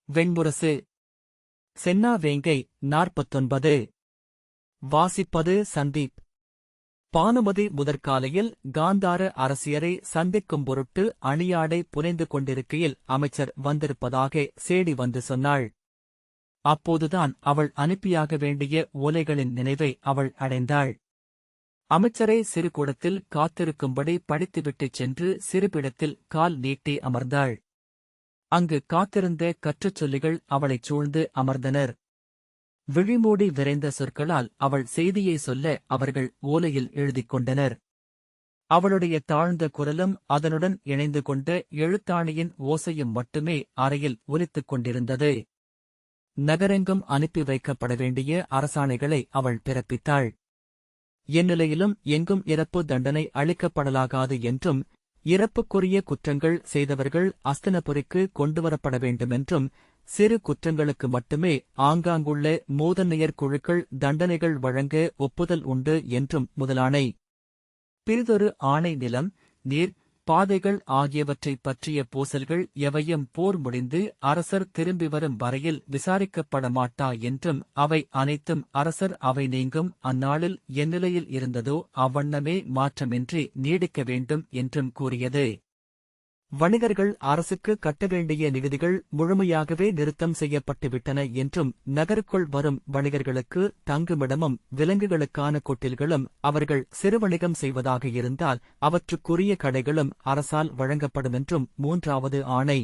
வெண்முரசு. சென்னா வேங்கை 49. வாசிப்பது சந்தீப். பானுமதி முதற்காலையில் காந்தார அரசியரை சந்திக்கும் பொருட்டு அணியாடை புனைந்து கொண்டிருக்கையில் அமைச்சர் வந்திருப்பதாக சேடி வந்து சொன்னாள். அப்போதுதான் அவள் அனுப்பியாக வேண்டிய ஓலைகளின் நினைவை அவள் அடைந்தாள். அமைச்சரை சிறுகூடத்தில் காத்திருக்கும்படி படித்துவிட்டுச் சென்று சிறுபிடத்தில் கால் நீட்டி அமர்ந்தாள். அங்கு காத்திருந்த கற்றுச்சொல்லிகள் அவளைச் சூழ்ந்து அமர்ந்தனர். விழிமூடி விரைந்த சொற்களால் அவள் செய்தியை சொல்ல அவர்கள் ஓலையில் எழுதிக் கொண்டனர். அவளுடைய தாழ்ந்த குரலும் அதனுடன் இணைந்து கொண்ட எழுத்தாணியின் ஓசையும் மட்டுமே அறையில் ஒலித்துக் கொண்டிருந்தது. நகரெங்கும் அனுப்பி வைக்கப்பட வேண்டிய அரசாணைகளை அவள் பிறப்பித்தாள். எந்நிலையிலும் எங்கும் இறப்பு தண்டனை அளிக்கப்படலாகாது என்றும், இறப்புக்குரிய குற்றங்கள் செய்தவர்கள் அஸ்தினபுரிக்கு கொண்டுவரப்பட வேண்டுமென்றும், சிறு குற்றங்களுக்கு மட்டுமே ஆங்காங்குள்ள மூதன்னையர் குழுக்கள் தண்டனைகள் வழங்க ஒப்புதல் உண்டு என்றும் முதலானை. பிறிதொரு ஆணை நிலம், நீர், பாதைகள் ஆகியவற்றைப் பற்றிய பூசல்கள் எவையும் போர் முடிந்து அரசர் திரும்பி வரும் வரையில் விசாரிக்கப்பட மாட்டா என்றும், அவை அனைத்தும் அரசர் அவை நீங்கும் அந்நாளில் எந்நிலையில் இருந்ததோ அவ்வண்ணமே மாற்றமின்றி நீடிக்க வேண்டும் என்றும் கூறியது. வணிகர்கள் அரசுக்கு கட்ட வேண்டிய நிகுதிகள் முழுமையாகவே நிறுத்தம் செய்யப்பட்டுவிட்டன என்றும், நகருக்குள் வரும் வணிகர்களுக்கு தங்குமிடமும் விலங்குகளுக்கான கொட்டில்களும், அவர்கள் சிறுவணிகம் செய்வதாக இருந்தால் அவற்றுக்குரிய கடைகளும் அரசால் வழங்கப்படுமென்றும் 3வது ஆணை.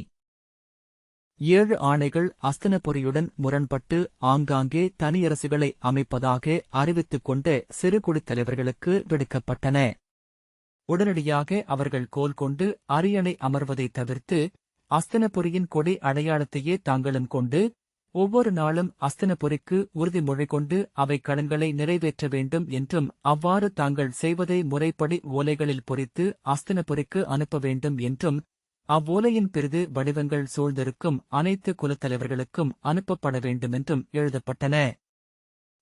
7 ஆணைகள் அஸ்தினபுரியுடன் முரண்பட்டு ஆங்காங்கே தனியரசுகளை அமைப்பதாக அறிவித்துக் கொண்ட சிறுகுடித் தலைவர்களுக்கு விடுக்கப்பட்டன. உடனடியாக அவர்கள் கோல் கொண்டு அரியணை அமர்வதைத் தவிர்த்து அஸ்தினபுரியின் கொடி அடையாளத்தையே தாங்களும் கொண்டு ஒவ்வொரு நாளும் அஸ்தினபுரிக்கு உறுதிமொழி கொண்டு அவை கடன்களை நிறைவேற்ற வேண்டும் என்றும், அவ்வாறு தாங்கள் செய்வதை முறைப்படி ஓலைகளில் பொறித்து அஸ்தினபுரிக்கு அனுப்ப வேண்டும் என்றும், அவ்வோலையின் பிறிது வடிவங்கள் சூழ்ந்திருக்கும் அனைத்து குலத்தலைவர்களுக்கும் அனுப்பப்பட வேண்டுமென்றும் எழுதப்பட்டன.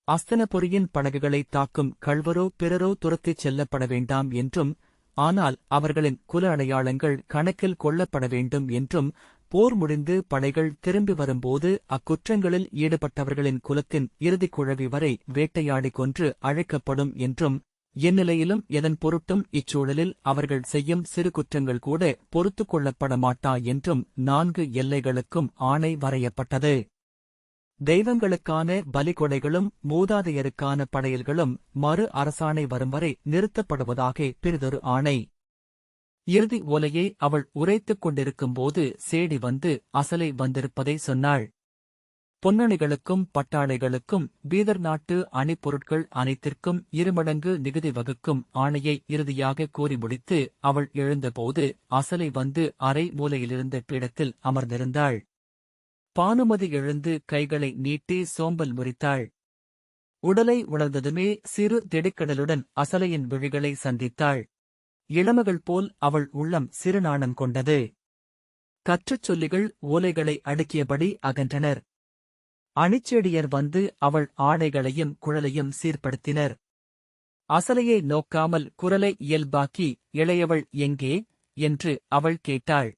அஸ்தினபுரியின் படகுகளை தாக்கும் கள்வரோ பிறரோ துரத்திச் செல்லப்பட வேண்டாம் என்றும், ஆனால் அவர்களின் குல அடையாளங்கள் கணக்கில் கொள்ளப்பட வேண்டும் என்றும், போர் முடிந்து படைகள் திரும்பி வரும்போது அக்குற்றங்களில் ஈடுபட்டவர்களின் குலத்தின் இறுதிக் குழவி வரை வேட்டையாடி கொன்று அழைக்கப்படும் என்றும், எந்நிலையிலும் எதன் பொருட்டும் இச்சூழலில் அவர்கள் செய்யும் சிறு குற்றங்கள் கூட பொறுத்துக் கொள்ளப்பட மாட்டா என்றும் 4 எல்லைகளுக்கும் ஆணை வரையப்பட்டது. தெய்வங்களுக்கான பலிகொடைகளும் மூதாதையருக்கான படையல்களும் மறு அரசாணை வரும் வரை நிறுத்தப்படுவதாக பிறிதொரு ஆணை. இறுதி ஓலையை அவள் உரைத்துக் கொண்டிருக்கும்போது சேடி வந்து அசலை வந்திருப்பதை சொன்னாள். பொன்னணிகளுக்கும் பட்டாடைகளுக்கும் பீதர் நாட்டு அணிப்பொருட்கள் அனைத்திற்கும் 2 மடங்கு நிகுதி வகுக்கும் ஆணையை இறுதியாக கூறி முடித்து அவள் எழுந்தபோது அசலை வந்து அரை மூலையிலிருந்த பீடத்தில் அமர்ந்திருந்தாள். பானுமதி எழுந்து கைகளை நீட்டி சோம்பல் முறித்தாள். உடலை உணர்ந்ததுமே சிறு திடுக்கிடலுடன் அசலையின் விழிகளை சந்தித்தாள். இளமகள் போல் அவள் உள்ளம் சிறுநாணம் கொண்டது. கற்றுச்சொல்லிகள் ஓலைகளை அடுக்கியபடி அகன்றனர். அணிச்செடியர் வந்து அவள் ஆடைகளையும் குழலையும் சீர்படுத்தினர். அசலையை நோக்காமல் குரலை இயல்பாக்கி, இளையவள் எங்கே என்று அவள் கேட்டாள்.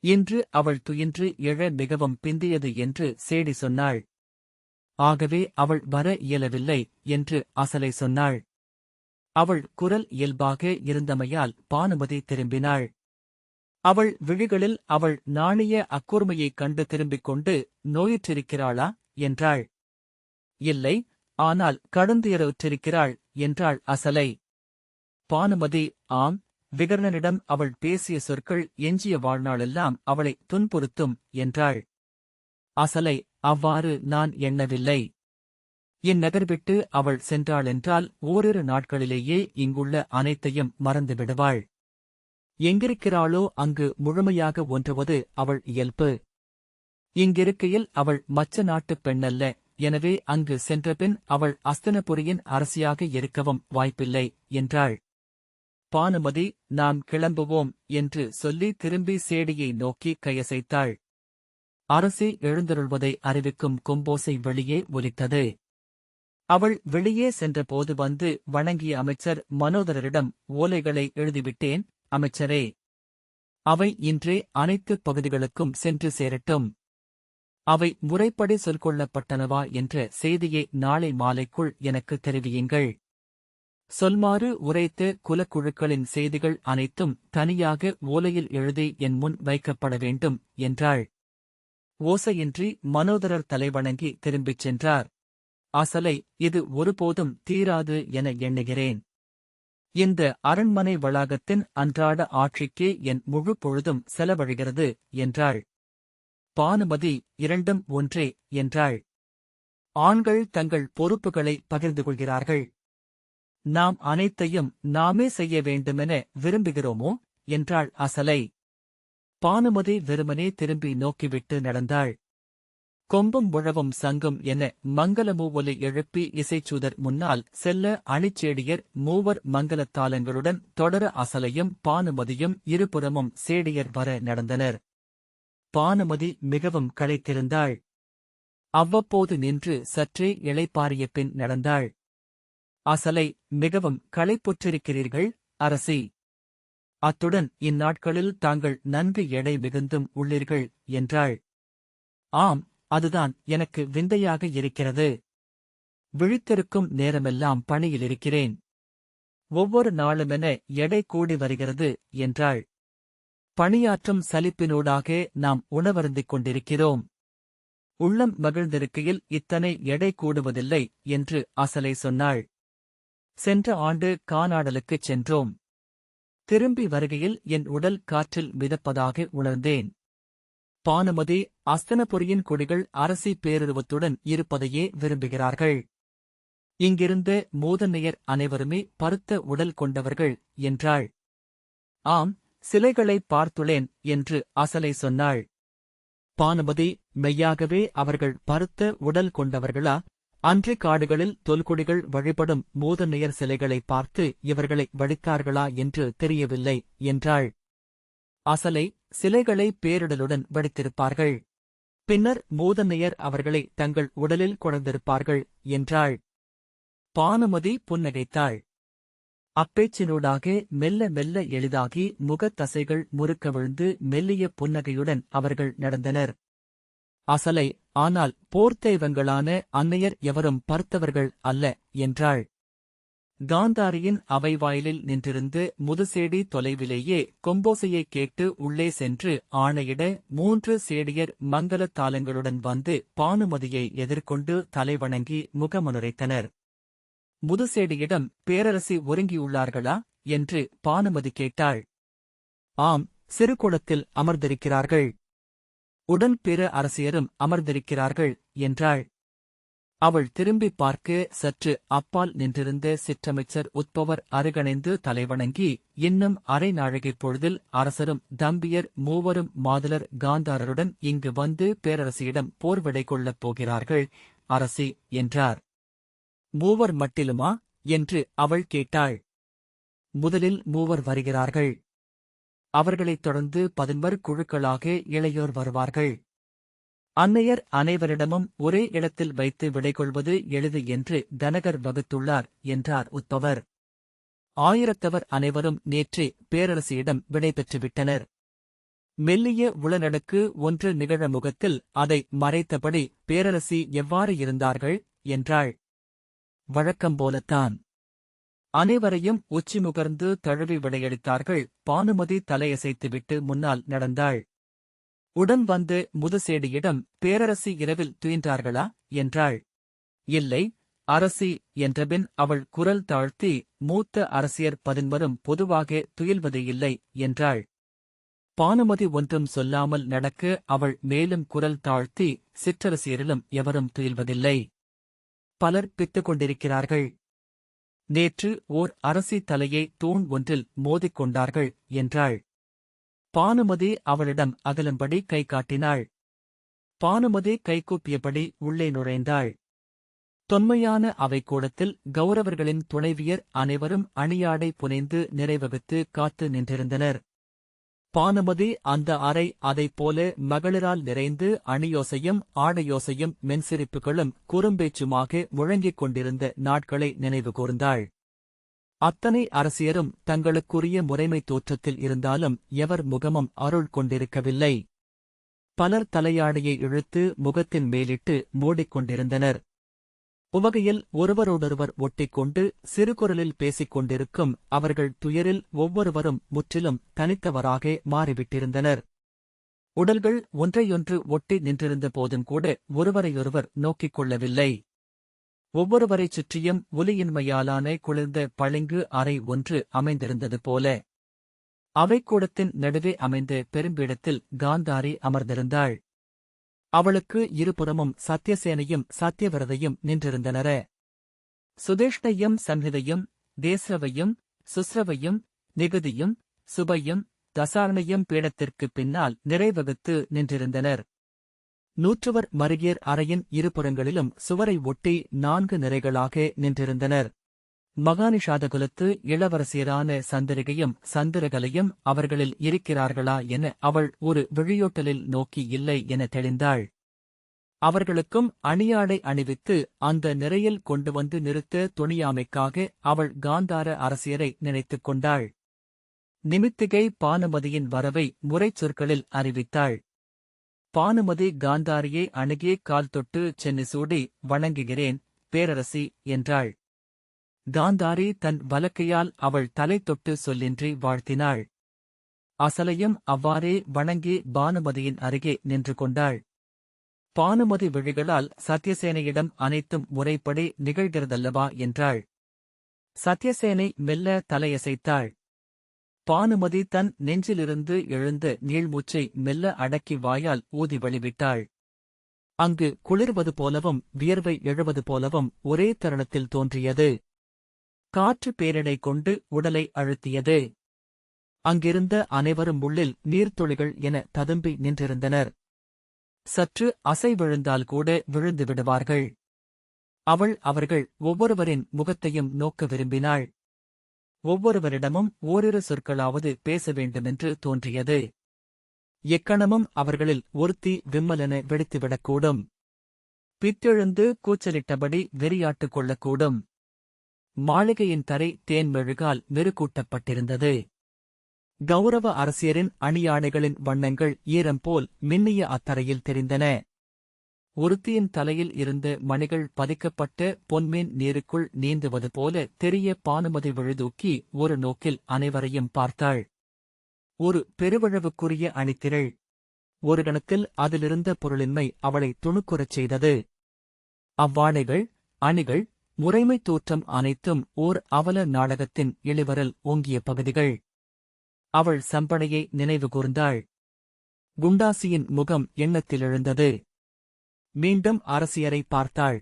இன்று அவள் துயின்று எழ மிகவும் பிந்தியது என்று சேடி சொன்னாள். ஆகவே அவள் வர இயலவில்லை என்று அசலை சொன்னாள். அவள் குரல் இயல்பாக இருந்தமையால் பானுமதி திரும்பினாள். அவள் விழிகளில் அவள் நாணிய அக்கூர்மையைக் கண்டு திரும்பிக் கொண்டு, நோயுற்றிருக்கிறாளா என்றாள். இல்லை, ஆனால் கடுந்துயருற்றிருக்கிறாள் என்றாள் அசலை. பானுமதி, ஆம், விகர்ணனிடம் அவள் பேசிய சொற்கள் எஞ்சிய வாழ்நாளெல்லாம் அவளை துன்புறுத்தும் என்றாள். அசலை, அவ்வாறு நான் எண்ணவில்லை. இந்நகர் விட்டு அவள் சென்றாளென்றால் ஓரிரு நாட்களிலேயே இங்குள்ள அனைத்தையும் மறந்துவிடுவாள். எங்கிருக்கிறாளோ அங்கு முழுமையாக ஒன்றுவது அவள் இயல்பு. இங்கிருக்கையில் அவள் மச்ச நாட்டுப் பெண்ணல்ல, எனவே அங்கு சென்றபின் அவள் அஸ்தினபுரியின் அரசியாக இருக்கவும் வாய்ப்பில்லை என்றாள். பானுமதி, நாம் கிளம்புவோம் என்று சொல்லி திரும்பி சேடியை நோக்கி கையசைத்தாள். அரசி எழுந்தருள்வதை அறிவிக்கும் கொம்போசை வெளியே ஒலித்தது. அவள் வெளியே சென்றபோது வந்து வணங்கிய அமைச்சர் மனோதரரிடம், ஓலைகளை எழுதிவிட்டேன் அமைச்சரே. அவை இன்றே அனைத்து பகுதிகளுக்கும் சென்று சேரட்டும். அவை முறைப்படி சொல்கொள்ளப்பட்டனவா என்ற செய்தியை நாளை மாலைக்குள் எனக்கு தெரிவியுங்கள். சொல்மாறு உரைத்த குலக்குழுக்களின் செய்திகள் அனைத்தும் தனியாக ஓலையில் எழுதி என் முன் வைக்கப்பட வேண்டும் என்றாள். ஓசையின்றி மனோதரர் தலைவணங்கி திரும்பிச் சென்றார். அசலை, இது ஒருபோதும் தீராது என எண்ணுகிறேன். இந்த அரண்மனை வளாகத்தின் அன்றாட ஆட்சிக்கே என் முழு பொழுதும் செலவழிகிறது என்றாள். பானுமதி, இரண்டும் ஒன்றே என்றாள். ஆண்கள் தங்கள் பொறுப்புகளை பகிர்ந்து கொள்கிறார்கள். நாம் அனைத்தையும் நாமே செய்ய வேண்டுமென விரும்புகிறோமோ என்றாள் அசலை. பானுமதி வெறுமனே திரும்பி நோக்கிவிட்டு நடந்தாள். கொம்பும் முழவும் சங்கும் என மங்களமூவொலி எழுப்பி இசைச்சூதர் முன்னால் செல்ல அணிச்சேடியர் மூவர் மங்கலத்தாளங்களுடன் தொடர அசலையும் பானுமதியும் இருபுறமும் சேடியர் வர நடந்தனர். பானுமதி மிகவும் களைத்திருந்தாள். அவ்வப்போது நின்று சற்றே இளைப்பாறிய பின் நடந்தாள். அசலை, மிகவும் களைப்புற்றிருக்கிறீர்கள் அரசி. அத்துடன் இந்நாட்களில் தாங்கள் நன்கு எடை மிகுந்தும் உள்ளீர்கள் என்றாள். ஆம், அதுதான் எனக்கு விந்தையாக இருக்கிறது. விழித்திருக்கும் நேரமெல்லாம் பணியிலிருக்கிறேன். ஒவ்வொரு நாளுமென எடை கூடி வருகிறது என்றாள். பணியாற்றும் சலிப்பினூடாக நாம் உணவருந்திக் கொண்டிருக்கிறோம். உள்ளம் மகிழ்ந்திருக்கையில் இத்தனை எடை கூடுவதில்லை என்று அசலை சொன்னாள். சென்ற ஆண்டு கானாடலுக்குச் சென்றோம். திரும்பி வருகையில் என் உடல் காற்றில் மிதப்பதாக உணர்ந்தேன். பானுமதி, அஸ்தனபுரியின் குடிகள் அரசி பேருருவத்துடன் இருப்பதையே விரும்புகிறார்கள். இங்கிருந்த மூதன்னையர் அனைவருமே பருத்த உடல் கொண்டவர்கள் என்றாள். ஆம், சிலைகளை பார்த்துளேன் என்று அசலை சொன்னாள். பானுமதி, மெய்யாகவே அவர்கள் பருத்த உடல் கொண்டவர்களா? அன்று காடுகளில் தொல்குடிகள் வழிபடும் மூதன்னையர் சிலைகளை பார்த்து இவர்களை வடித்தார்களா என்று தெரியவில்லை என்றாள். அசலை, சிலைகளை பேரிடலுடன் வடித்திருப்பார்கள். பின்னர் மூதன்னையர் அவர்களை தங்கள் உடலில் கொணர்ந்திருப்பார்கள் என்றாள். பானுமதி புன்னகைத்தாள். அப்பேச்சினூடாக மெல்ல மெல்ல எளிதாகி முகத்தசைகள் முறுக்க விழுந்து மெல்லிய புன்னகையுடன் அவர்கள் நடந்தனர். அசலை, ஆனால் போர்த்தெய்வங்களான அன்னையர் எவரும் பார்த்தவர்கள் அல்ல என்றாள். காந்தாரியின் அவை வாயிலில் நின்றிருந்து முதுசேடி தொலைவிலேயே கொம்போசையைக் கேட்டு உள்ளே சென்று ஆணையிட 3 சேடியர் மங்கலத் தாளங்களுடன் வந்து பானுமதியை எதிர்கொண்டு தலைவணங்கி முகமுனுரைத்தனர். முதுசேடியிடம், பேரரசி ஒருங்கியுள்ளார்களா என்று பானுமதி கேட்டாள். ஆம், சிறுகுளத்தில் அமர்ந்திருக்கிறார்கள். உடன் பிற அரசியரும் அமர்ந்திருக்கிறார்கள் என்றாள். அவள் திரும்பிப் பார்க்க சற்று அப்பால் நின்றிருந்த சிற்றமைச்சர் உத்பவர் அருகணைந்து தலைவணங்கி, இன்னும் அரை நாழிகைப் பொழுதில் அரசரும் தம்பியர் மூவரும் மாதலர் காந்தாரருடன் இங்கு வந்து பேரரசியிடம் போர்விடை கொள்ளப் போகிறார்கள் அரசி என்றார். மூவர் மட்டிலுமா என்று அவள் கேட்டாள். முதலில் மூவர் வருகிறார்கள். அவர்களைத் தொடர்ந்து 11 குழுக்களாக இளையோர் வருவார்கள். அன்னையர் அனைவரிடமும் ஒரே இடத்தில் வைத்து விடைகொள்வது எளிது என்று தனகர் வகுத்துள்ளார் என்றார் உத்பவர். ஆயிரத்தவர் அனைவரும் நேற்றே பேரரசியிடம் விடை பெற்றுவிட்டனர். மெல்லிய உளநடுக்கு ஒன்று நிகழ முகத்தில் அதை மறைத்தபடி பேரரசி எவ்வாறு இருந்தார்கள் என்றாள். வழக்கம்போலத்தான். அனைவரையும் உச்சிமுகர்ந்து தழுவி விடையளித்தார்கள். பானுமதி தலையசைத்துவிட்டு முன்னால் நடந்தாள். உடன் வந்து முதுசேடியிடம், பேரரசி இரவில் துயின்றார்களா என்றாள். இல்லை அரசி என்றபின் அவள் குரல் தாழ்த்தி, மூத்த அரசியர் 11 பொதுவாக துயில்வது இல்லை என்றாள். பானுமதி ஒன்றும் சொல்லாமல் நடக்க அவள் மேலும் குரல் தாழ்த்தி, சிற்றரசியரிலும் எவரும் துயில்வதில்லை. பலர் பித்துக் கொண்டிருக்கிறார்கள். நேற்று ஓர் அரசி தலையை தூண் ஒன்றில் மோதிக்கொண்டார்கள் என்றாள். பானுமதி அவளிடம் அகலும்படி கை காட்டினாள். பானுமதி கைகூப்பியபடி உள்ளே நுழைந்தாள். தொன்மையான அவைக்கூடத்தில் கௌரவர்களின் துணைவியர் அனைவரும் அணியாடை புனைந்து நிறைவகுத்து காத்து நின்றிருந்தனர். பானுமதி அந்த அறை அதைப்போல மகளிரால் நிறைந்து அணியோசையும் ஆடையோசையும் மென்சிரிப்புகளும் குறும்பேச்சுமாக முழங்கிக் கொண்டிருந்த நாட்களை நினைவு கூர்ந்தாள். அத்தனை அரசியரும் தங்களுக்குரிய முறைமை தோற்றத்தில் இருந்தாலும் எவர் முகமும் அருள் கொண்டிருக்கவில்லை. பலர் தலையாடையை இழுத்து முகத்தின் மேலிட்டு மூடிக்கொண்டிருந்தனர். உவகையில் ஒருவரோடொருவர் ஒட்டிக்கொண்டு சிறுகுரலில் பேசிக் கொண்டிருக்கும் அவர்கள் துயரில் ஒவ்வொருவரும் முற்றிலும் தனித்தவராக மாறிவிட்டிருந்தனர். உடல்கள் ஒன்றையொன்று ஒட்டி நின்றிருந்த போதும் கூட ஒருவரையொருவர் நோக்கிக் கொள்ளவில்லை. ஒவ்வொருவரைச் சுற்றியும் ஒலியின்மையாலான குளிர்ந்த பளிங்கு அறை ஒன்று அமைந்திருந்தது போல. அவைக்கூடத்தின் நடுவே அமைந்த பெரும்பீடத்தில் காந்தாரி அமர்ந்திருந்தாள். அவளுக்கு இருபுறமும் சத்யசேனையும் சத்யவிரதையும் நின்றிருந்தனர். சுதேஷ்ணையும் சம்ஹிதையும் தேஸ்ரவையும் சுஸ்ரவையும் நிகுதியும் சுபையும் தசாரணையும் பீடத்திற்குப் பின்னால் நிறைவகுத்து நின்றிருந்தனர். நூற்றுவர் மருகியர் அறையின் இருபுறங்களிலும் சுவரை ஒட்டி 4 நிறைகளாக நின்றிருந்தனர். மகானிஷாதகுலத்து இளவரசியரான சந்திரிகையும் சந்திரகலையும் அவர்களில் இருக்கிறார்களா என அவள் ஒரு விழியோட்டலில் நோக்கி இல்லை என தெளிந்தாள். அவர்களுக்கும் அணியாடை அணிவித்து அந்த நிறையில் கொண்டு வந்து நிறுத்த துணியாமைக்காக அவள் காந்தார அரசியரை நினைத்துக் கொண்டாள். நிமித்திகை பானுமதியின் வரவை முறைச் சொற்களில் அறிவித்தாள். பானுமதி காந்தாரியை அணுகி கால் தொட்டு சென்னி சூடி வணங்குகிறேன் பேரரசி என்றாள். காந்தாரி தன் வலக்கையால் அவள் தலை தொட்டு சொல்லின்றி வாழ்த்தினாள். அசலையும் அவ்வாறே வணங்கி பானுமதியின் அருகே நின்று கொண்டாள். பானுமதி விழிகளால் சத்யசேனையிடம் அனைத்தும் முறைப்படி நிகழ்கிறதல்லவா என்றாள். சத்யசேனை மெல்ல தலையசைத்தாள். பானுமதி தன் நெஞ்சிலிருந்து எழுந்த நீள்மூச்சை மெல்ல அடக்கி வாயால் ஊதி வெளிவிட்டாள். அங்கு குளிர்வது போலவும் வியர்வை எழுவது போலவும் ஒரே தருணத்தில் தோன்றியது. காற்று பேரிடை கொண்டு உடலை அழுத்தியது. அங்கிருந்த அனைவரும் உள்ளில் நீர்த்துளிகள் என ததும்பி நின்றிருந்தனர். சற்று அசை விழுந்தால் கூட விழுந்து விடுவார்கள். அவர்கள் ஒவ்வொருவரின் முகத்தையும் நோக்க விரும்பினாள். ஒவ்வொருவரிடமும் ஓரிரு சொற்களாவது பேச வேண்டுமென்று தோன்றியது. எக்கணமும் அவர்களில் ஒருத்தி விம்மலென வெடித்துவிடக்கூடும். பித்தெழுந்து கூச்சலிட்டபடி வெறியாட்டுக் கொள்ளக்கூடும். மாளிகையின் தரை தேன் மெழுகால் மெருகூட்டப்பட்டிருந்தது. கௌரவ அரசியரின் அணியாடைகளின் வண்ணங்கள் ஈரம் போல் மின்னிய அத்தரையில் தெரிந்தன. ஒருத்தியின் தலையில் இருந்த மணிகள் பதிக்கப்பட்ட பொன்மீன் நீருக்குள் நீந்துவது போல தெரிய பானுமதி விழுதூக்கி ஒரு நோக்கில் அனைவரையும் பார்த்தாள். ஒரு பெருவழவுக்குரிய அணித்திரள். ஒரு கணத்தில் அதிலிருந்த பொருளின்மை அவளை துணுக்குறச் செய்தது. அவ்வாடைகள், அணிகள், முறைமை தோற்றம் அனைத்தும் ஓர் அவல நாடகத்தின் இளிவரல் ஓங்கிய பகுதிகள். அவள் சம்படையை நினைவு கூர்ந்தாள். குண்டாசியின் முகம் எண்ணத்தில் எழுந்தது. மீண்டும் அரசியரை பார்த்தாள்.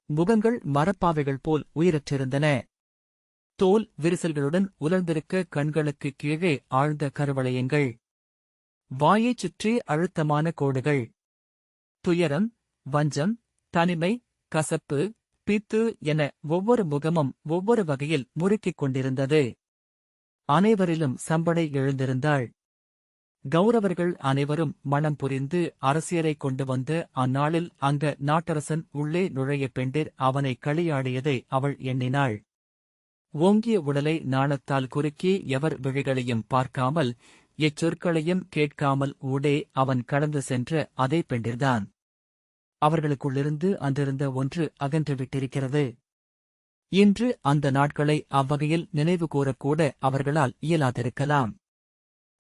முகங்கள் மரப்பாவைகள் போல் உயிரற்றிருந்தன. தோல் விரிசல்களுடன் உலர்ந்திருக்க கண்களுக்கு கீழே ஆழ்ந்த கருவளையங்கள். வாயைச் சுற்றி அழுத்தமான கோடுகள். துயரம், வஞ்சம், தனிமை, கசப்பு, பித்து என ஒவ்வொரு முகமும் ஒவ்வொரு வகையில் முறுக்கிக் கொண்டிருந்தது. அனைவரிலும் சம்படை எழுந்திருந்தாள். கௌரவர்கள் அனைவரும் மனம் புரிந்து அரசியரை கொண்டு வந்து அந்நாளில் அங்க நாட்டரசன் உள்ளே நுழைய பெண்டிர் அவனை களியாடியதை அவள் எண்ணினாள். ஓங்கிய உடலை நாணத்தால் குறுக்கி எவர் விழிகளையும் பார்க்காமல் எச்சொற்களையும் கேட்காமல் ஊடே அவன் கடந்து சென்ற அதே பெண்டிர்தான். அவர்களுக்குள்ளிருந்து அன்றிருந்த ஒன்று அகன்றுவிட்டிருக்கிறது. இன்று அந்த நாட்களை அவ்வகையில் நினைவு கூறக்கூட அவர்களால் இயலாதிருக்கலாம்.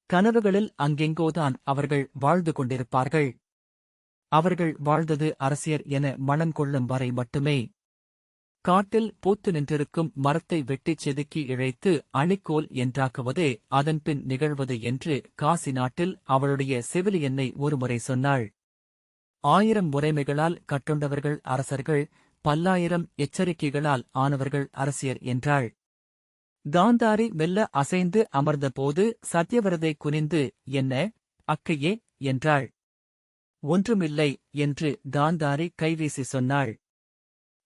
கனவுகளில் அங்கெங்கோதான் அவர்கள் வாழ்ந்து கொண்டிருப்பார்கள். அவர்கள் வாழ்ந்தது அரசியர் என மனம் கொள்ளும் வரை மட்டுமே. காட்டில் பூத்து நின்றிருக்கும் மரத்தை வெட்டிச் செதுக்கி இழைத்து அணிக்கோல் என்றாக்குவதே அதன்பின் நிகழ்வது என்று காசி நாட்டில் அவளுடைய செவிலியன்னை ஒருமுறை சொன்னாள். 1000 முறைமைகளால் கட்டுண்டவர்கள் அரசர்கள், 10,000 எச்சரிக்கைகளால் ஆனவர்கள் அரசியர் என்றாள். காந்தாரி மெல்ல அசைந்து அமர்ந்தபோது சத்யவிரதை குனிந்து, என்ன, அக்கையே என்றாள். ஒன்றுமில்லை என்று காந்தாரி கைவீசி சொன்னாள்.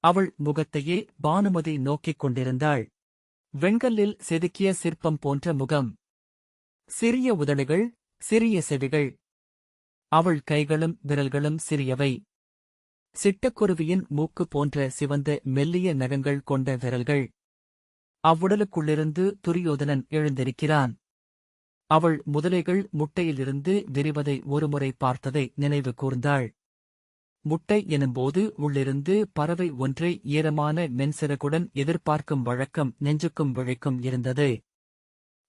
அவள் முகத்தையே பானுமதி நோக்கிக் கொண்டிருந்தாள். வெண்கல்லில் செதுக்கிய சிற்பம் போன்ற முகம். சிறிய உதடுகள், சிறிய செவிகள். அவள் கைகளும் விரல்களும் சிறியவை. சிட்டக்குருவியின் மூக்கு போன்ற சிவந்த மெல்லிய நகங்கள் கொண்ட விரல்கள். அவ்வுடலுக்குள்ளிருந்து துரியோதனன் எழுந்திருக்கிறான். அவள் முதலைகள் முட்டையிலிருந்து விரிவதை ஒருமுறை பார்த்ததை நினைவு கூர்ந்தாள். முட்டை எனும்போது உள்ளிருந்து பறவை ஒன்றை ஈரமான மென்சிறகுடன் எதிர்பார்க்கும் வழக்கம் நெஞ்சுக்கும் விழிக்கும் இருந்தது.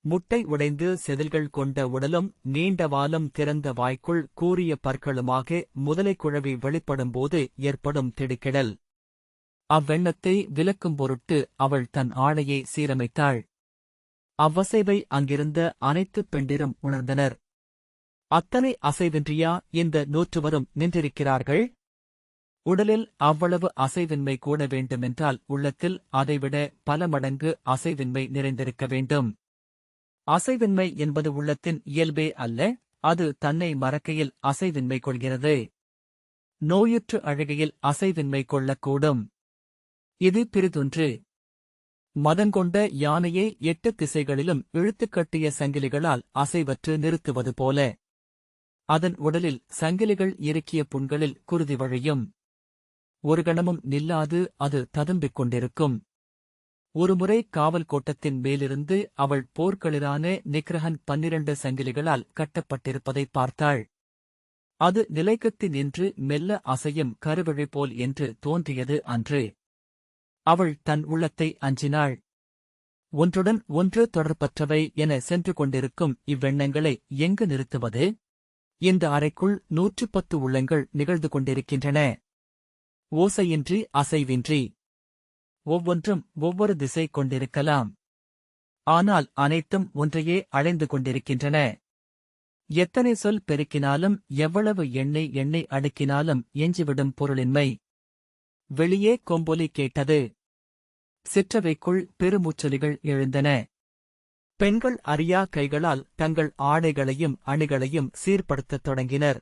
முட்டை உடைந்து செதில்கள் கொண்ட உடலும் நீண்ட வாலும் திறந்த வாய்க்குள் கூரிய பற்களுமாக முதலைக்குழவி வெளிப்படும்போது ஏற்படும் திடுக்கிடல். அவ்வெண்ணத்தை விலக்கும் பொருட்டு அவள் தன் ஆடையை சீரமைத்தாள். அவ்வசைவை அங்கிருந்த அனைத்து பெண்டிரும் உணர்ந்தனர். அத்தனை அசைவின்றியா இந்த நூற்றுவரும் நின்றிருக்கிறார்கள்? உடலில் அவ்வளவு அசைவின்மை கூட வேண்டுமென்றால் உள்ளத்தில் அதைவிட பல மடங்கு அசைவின்மை நிறைந்திருக்க வேண்டும். அசைவின்மை என்பது உள்ளத்தின் இயல்பே அல்ல, அது தன்னை மறக்கையில் அசைவின்மை கொள்கிறது. நோயுற்று அழுகையில் அசைவின்மை கொள்ளக்கூடும். இது பிறிதொன்று. மதங்கொண்ட யானையை 8 திசைகளிலும் இழுத்துக்கட்டிய சங்கிலிகளால் அசைவற்று நிறுத்துவது போல. அதன் உடலில் சங்கிலிகள் இறுக்கிய புண்களில் குருதி வழியும். ஒரு கணமும் நில்லாது அது ததும்பிக் கொண்டிருக்கும். ஒருமுறை காவல் கோட்டத்தின் மேலிருந்து அவள் போர்க்களிரான நிக்ரஹன் 12 சங்கிலிகளால் கட்டப்பட்டிருப்பதைப் பார்த்தாள். அது நிலைக்கத்தி நின்று மெல்ல அசையும் கருவிழி போல் என்று தோன்றியது அன்று. அவள் தன் உள்ளத்தை அஞ்சினாள். ஒன்றுடன் ஒன்று தொடர்பற்றவை என சென்று கொண்டிருக்கும் இவ்வெண்ணங்களை எங்கு நிறுத்துவது? இந்த அறைக்குள் 110 உள்ளங்கள் நிகழ்ந்து கொண்டிருக்கின்றன. ஓசையின்றி அசைவின்றி. ஒவ்வொன்றும் ஒவ்வொரு திசை கொண்டிருக்கலாம். ஆனால் அனைத்தும் ஒன்றையே அடைந்து கொண்டிருக்கின்றன. எத்தனை சொல் பெருக்கினாலும் எவ்வளவு எண்ணெய் அடுக்கினாலும் எஞ்சிவிடும் பொருளின்மை. வெளியே கொம்பொலி கேட்டது. சிற்றவைக்குள் பெருமூச்சொலிகள் எழுந்தன. பெண்கள் அறியா கைகளால் தங்கள் ஆடைகளையும் அணிகளையும் சீர்படுத்தத் தொடங்கினர்.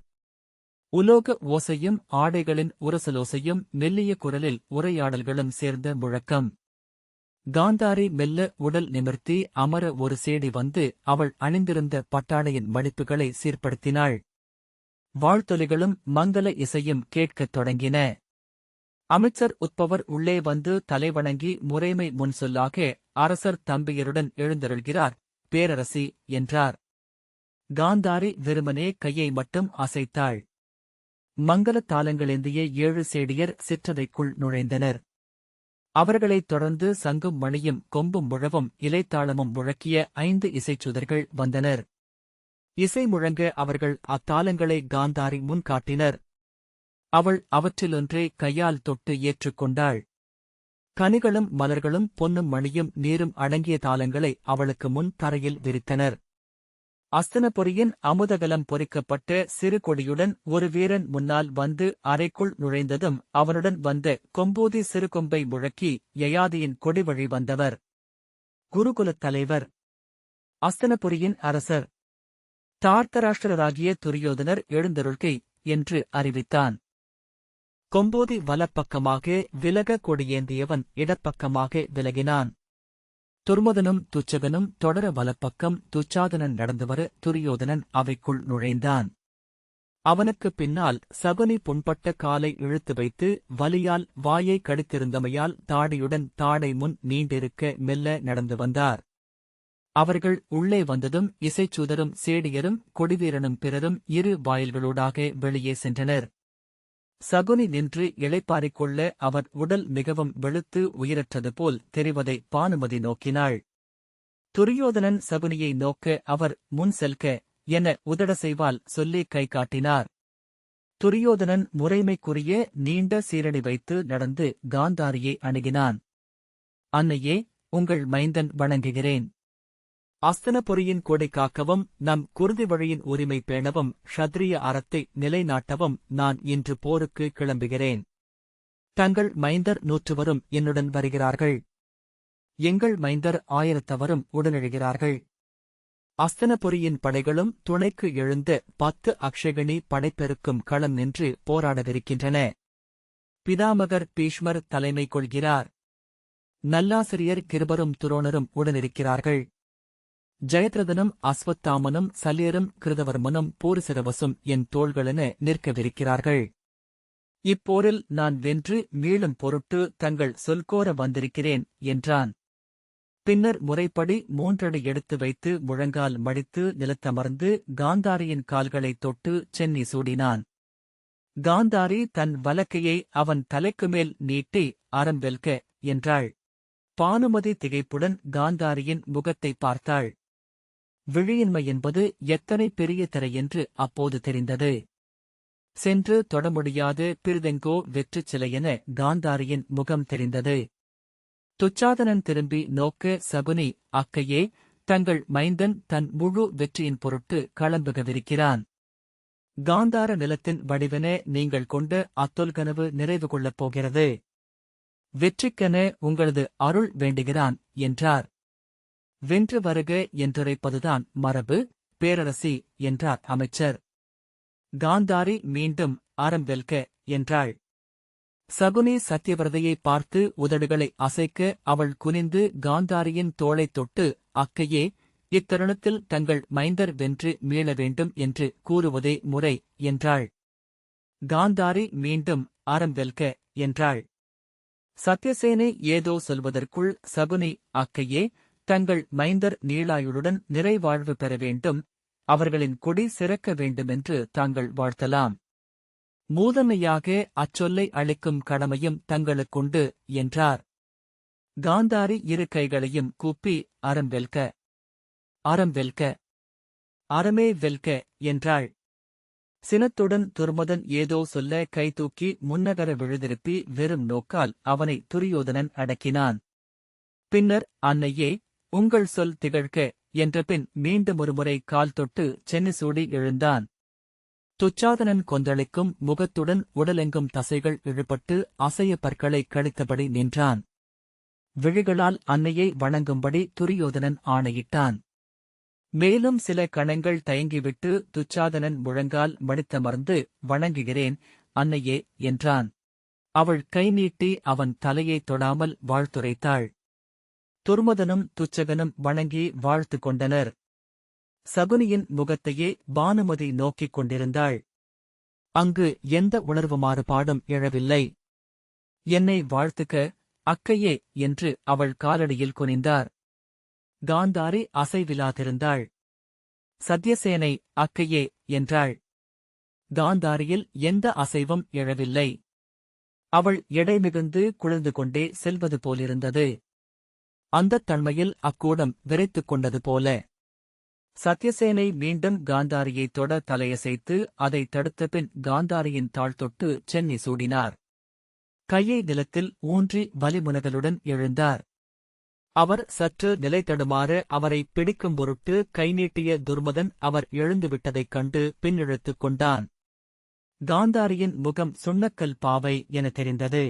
உலோக ஓசையும் ஆடைகளின் உரசலோசையும் மெல்லிய குரலில் உரையாடல்களும் சேர்ந்த முழக்கம். காந்தாரி மெல்ல உடல் நிமிர்த்தி அமர ஒரு சேடி வந்து அவள் அணிந்திருந்த பட்டாடையின் மடிப்புகளை சீர்படுத்தினாள். வாழ்த்தொலிகளும் மங்கள இசையும் கேட்கத் தொடங்கின. அமைச்சர் உட்பவர் உள்ளே வந்து தலைவணங்கி முறைமை முன் சொல்லாக அரசர் தம்பியருடன் எழுந்தருள்கிறார், பேரரசி என்றார். காந்தாரி வெறுமனே கையை மட்டும் அசைத்தாள். மங்களத் தாளங்களேந்திய 7 சேடியர் சிற்றறைக்குள் நுழைந்தனர். அவர்களைத் தொடர்ந்து சங்கும் மணியும் கொம்பும் முழவும் இலைத்தாளமும் முழக்கிய 5 இசைச்சுதர்கள் வந்தனர். இசை முழங்க அவர்கள் அத்தாளங்களை காந்தாரி முன் காட்டினர். அவள் அவற்றிலொன்றை கையால் தொட்டு ஏற்றுக்கொண்டாள். கனிகளும் மலர்களும் பொன்னும் மணியும் நீரும் அடங்கிய தாளங்களை அவளுக்கு முன் தரையில் விரித்தனர். அஸ்தனபுரியின் அமுதகலம் பொறிக்கப்பட்ட சிறு கொடியுடன் ஒரு வீரன் முன்னால் வந்து அறைக்குள் நுழைந்ததும் அவனுடன் வந்த கொம்பூதி சிறு கொம்பை முழக்கி யயாதியின் கொடிவழி வந்தவர். குருகுலத் தலைவர், அஸ்தனபுரியின் அரசர், தார்த்தராஷ்டிரராகிய துரியோதனர் எழுந்தருள்கை என்று அறிவித்தான். கொம்போதி வலப்பக்கமாக விலக கொடியேந்தியவன் இடப்பக்கமாக விலகினான். துர்முதனும் துச்சகனும் தொடர வலப்பக்கம் துச்சாதனன் நடந்துவர துரியோதனன் அவைக்குள் நுழைந்தான். அவனுக்குப் பின்னால் சகுனி புண்பட்ட காலை இழுத்து வைத்து வலியால் வாயை கடித்திருந்தமையால் தாடியுடன் தாடை முன் நீண்டிருக்க மெல்ல நடந்து வந்தார். அவர்கள் உள்ளே வந்ததும் இசைச்சூதரும் சேடியரும் கொடிவீரனும் பிறரும் 2 வாயில்களூடாக வெளியே சென்றனர். சகுனி நின்று இளைப்பாறிக் கொள்ள அவர் உடல் மிகவும் வெளுத்து உயிரற்றது போல் தெரிவதை பானுமதி நோக்கினாள். துரியோதனன் சகுனியை நோக்க அவர் முன் செல்க என உதடசைவால் சொல்லி கை காட்டினார். துரியோதனன் முறைமைக்குரிய நீண்ட சீரணி வைத்து நடந்து காந்தாரியை அணுகினான். அன்னையே, உங்கள் மைந்தன் வணங்குகிறேன். அஸ்தனபுரியின் கொடை காக்கவும் நம் குருதி வழியின் உரிமை பேணவும் க்ஷத்ரிய அறத்தை நிலைநாட்டவும் நான் இன்று போருக்கு கிளம்புகிறேன். தங்கள் மைந்தர் 100 என்னுடன் வருகிறார்கள். எங்கள் மைந்தர் 1000 உடனெழுகிறார்கள். அஸ்தனபுரியின் படைகளும் துணைக்கு எழுந்த 10 அக்ஷயணி படைப்பெருக்கும் களம் நின்று போராடவிருக்கின்றன. பிதாமகர் பீஷ்மர் தலைமை கொள்கிறார். நல்லாசிரியர் கிருபரும் துரோணரும் உடனிருக்கிறார்கள். ஜெயத்ரதனும் அஸ்வத்தாமனும் சல்லியரும் கிருதவர்மனும் பூரிசிரவசும் என் தோள்களென நிற்கவிருக்கிறார்கள். இப்போரில் நான் வென்று மீளும் பொருட்டு தங்கள் சொல்கோர வந்திருக்கிறேன் என்றான். பின்னர் முறைப்படி 3 அடி எடுத்து வைத்து முழங்கால் மடித்து நிலத்தமர்ந்து காந்தாரியின் கால்களைத் தொட்டு சென்னி சூடினான். காந்தாரி தன் வலக்கையை அவன் தலைக்குமேல் நீட்டி அறம் வெல்க என்றாள். பானுமதி திகைப்புடன் காந்தாரியின் முகத்தை பார்த்தாள். விழியின்மை என்பது எத்தனை பெரிய திரை என்று அப்போது தெரிந்தது. சென்று தொட முடியாத பிறிதெங்கோ வெற்றுச் சிலையென காந்தாரியின் முகம் தெரிந்தது. துச்சாதனன் திரும்பி நோக்க சகுனி, அக்கையே, தங்கள் மைந்தன் தன் முழு வெற்றியின் பொருட்டு களம்புகவிருக்கிறான். காந்தார நிலத்தின் வடிவென நீங்கள் கொண்ட அத்தொல்கனவு நிறைவு கொள்ளப் போகிறது. வெற்றிக்கென உங்களது அருள் வேண்டுகிறான் என்றார். வென்று வருக என்றுரைப்பதுதான் மரபு, பேரரசி என்றார் அமைச்சர். காந்தாரி மீண்டும் அறம் வெல்க என்றாள். சகுனி சத்தியவரதையை பார்த்து உதடுகளை அசைக்க அவள் குனிந்து காந்தாரியின் தோளைத் தொட்டு, அக்கையே, இத்தருணத்தில் தங்கள் மைந்தர் வென்று மீள வேண்டும் என்று கூறுவதே முறை என்றாள். காந்தாரி மீண்டும் அறம் வெல்க என்றாள். சத்யசேனை ஏதோ சொல்வதற்குள் சகுனி, அக்கையே, தங்கள் மைந்தர் நீளாயுளுடன் நிறைவாழ்வு பெற வேண்டும், அவர்களின் கொடி சிறக்க வேண்டுமென்று தாங்கள் வாழ்த்தலாம். மூதமையாக அச்சொல்லை அளிக்கும் கடமையும் தங்களுக்குண்டு என்றார். காந்தாரி இரு கைகளையும் கூப்பி அறம் வெல்க, அறம் வெல்க, அறமே வெல்க என்றாள். சினத்துடன் துர்மதன் ஏதோ சொல்ல கைதூக்கி முன்னகர விழுதிருப்பி வெறும் நோக்கால் அவனை துரியோதனன் அடக்கினான். பின்னர், அன்னையே, உங்கள் சொல் திகழ்க என்றபின் மீண்டும் ஒருமுறை கால் தொட்டு சென்னிசூடி எழுந்தான். துச்சாதனன் கொந்தளிக்கும் முகத்துடன் உடலெங்கும் தசைகள் இழுபட்டு அசைய பற்களை கழித்தபடி நின்றான். விழிகளால் அன்னையை வணங்கும்படி துரியோதனன் ஆணையிட்டான். மேலும் சில கணங்கள் தயங்கிவிட்டு துச்சாதனன் முழங்கால் மடித்தமர்ந்து, வணங்குகிறேன் அன்னையே என்றான். அவள் கை நீட்டி அவன் தலையைத் தொடாமல் வாழ்த்துரைத்தாள். துர்மதனும் துச்சகனும் வணங்கி வாழ்த்து கொண்டனர். சகுனியின் முகத்தையே பானுமதி நோக்கிக் கொண்டிருந்தாள். அங்கு எந்த உணர்வு மாறுபாடும் எழவில்லை. என்னை வாழ்த்துக்க, அக்கையே என்று அவள் காலடியில் குனிந்தார். காந்தாரி அசைவிலாதிருந்தாள். சத்யசேனை, அக்கையே என்றாள். காந்தாரியில் எந்த அசைவும் எழவில்லை. அவள் எடை மிகுந்து குளிர்ந்து கொண்டே செல்வது போலிருந்தது. அந்தத் தன்மையில் அக்கூடம் விரைத்துக் கொண்டது போல. சத்யசேனை மீண்டும் காந்தாரியைத் தொட தலையசைத்து அதை தடுத்தபின் காந்தாரியின் தாழ் தொட்டு சென்னி சூடினார். கையை நிலத்தில் ஊன்றி வலிமுனகளுடன் எழுந்தார். அவர் சற்று நிலை தடுமாற அவரை பிடிக்கும் பொருட்டு கை நீட்டிய துர்மதன் அவர் எழுந்துவிட்டதைக் கண்டு பின்னிழுத்துக் கொண்டான். காந்தாரியின் முகம் சுண்ணக்கல் பாவை என தெரிந்தது.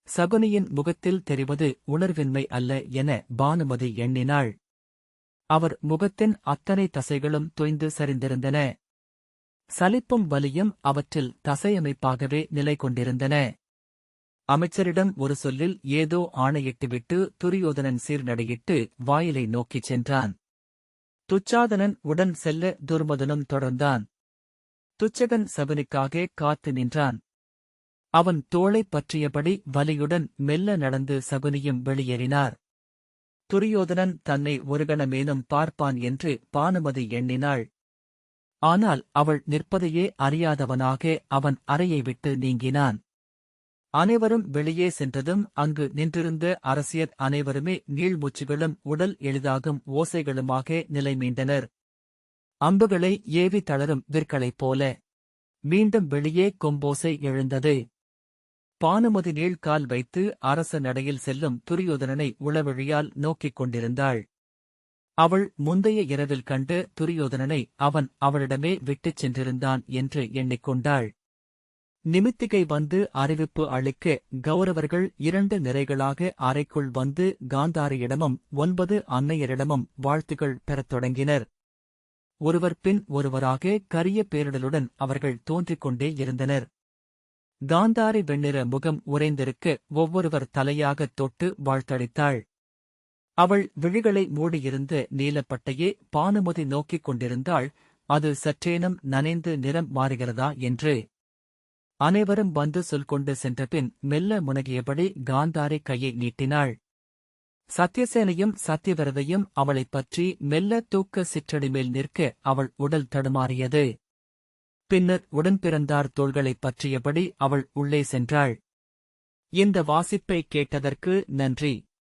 சகுனியின் முகத்தில் தெரிவது உணர்வின்மை அல்ல என பானுமதி எண்ணினாள். அவர் முகத்தின் அத்தனை தசைகளும் தொய்ந்து சரிந்திருந்தன. சலிப்பும் வலியும் அவற்றில் தசையமைப்பாகவே நிலை கொண்டிருந்தன. அமைச்சரிடம் ஒரு சொல்லில் ஏதோ ஆணையிட்டுவிட்டு துரியோதனன் சீர்நடையிட்டு வாயிலை நோக்கிச் சென்றான். துச்சாதனன் உடன் செல்ல துர்மதனும் தொடர்ந்தான். துச்சகன் சகுனிக்காக காத்து நின்றான். அவன் தோளைப் பற்றியபடி வலியுடன் மெல்ல நடந்து சகுனியும் வெளியேறினார். துரியோதனன் தன்னை ஒரு கணமேனும் பார்ப்பான் என்று பானுமதி எண்ணினாள். ஆனால் அவள் நிற்பதையே அறியாதவனாக அவன் அறையை விட்டு நீங்கினான். அனைவரும் வெளியே சென்றதும் அங்கு நின்றிருந்த அரசியர் அனைவருமே நீள்மூச்சுகளும் உடல் எளிதாகும் ஓசைகளுமாக நிலை மீண்டனர். அம்புகளை ஏவி தளரும் விற்களைப் போல. மீண்டும் வெளியே கொம்போசை எழுந்தது. பானுமதி நீள்கால் வைத்து அரச நடையில் செல்லும் துரியோதனனை உளவழியால் நோக்கிக் கொண்டிருந்தாள். அவள் முந்தைய இரவில் கண்டு துரியோதனனை அவன் அவளிடமே விட்டுச் சென்றிருந்தான் என்று எண்ணிக்கொண்டாள். நிமித்திகை வந்து அறிவிப்பு அளிக்க கௌரவர்கள் 2 நிறைகளாக அறைக்குள் வந்து காந்தாரியிடமும் 9 அன்னையரிடமும் வாழ்த்துகள் பெறத் தொடங்கினர். ஒருவர் பின் ஒருவராக கரிய பேரிடலுடன் அவர்கள் தோன்றிக் கொண்டே இருந்தனர். காந்தாரி வெண்ணிற முகம் உறைந்திருக்க ஒவ்வொருவர் தலையாகத் தொட்டு வாழ்த்தளித்தாள். அவள் விழிகளை மூடியிருந்த நீலப்பட்டையே பானுமதி நோக்கிக் கொண்டிருந்தாள். அது சற்றேனும் நனைந்து நிறம் மாறுகிறதா என்று. அனைவரும் வந்து சொல் கொண்டு சென்றபின் மெல்ல முனகியபடி காந்தாரி கையை நீட்டினாள். சத்யசேனையும் சத்யவிரதையும் அவளைப் பற்றி மெல்ல தூக்க சிற்றடி மேல் நிற்க அவள் உடல் தடுமாறியது. பின்னர் உடன்பிறந்தார் தோள்களைப் பற்றியபடி அவள் உள்ளே சென்றாள். இந்த வாசிப்பை கேட்டதற்கு நன்றி.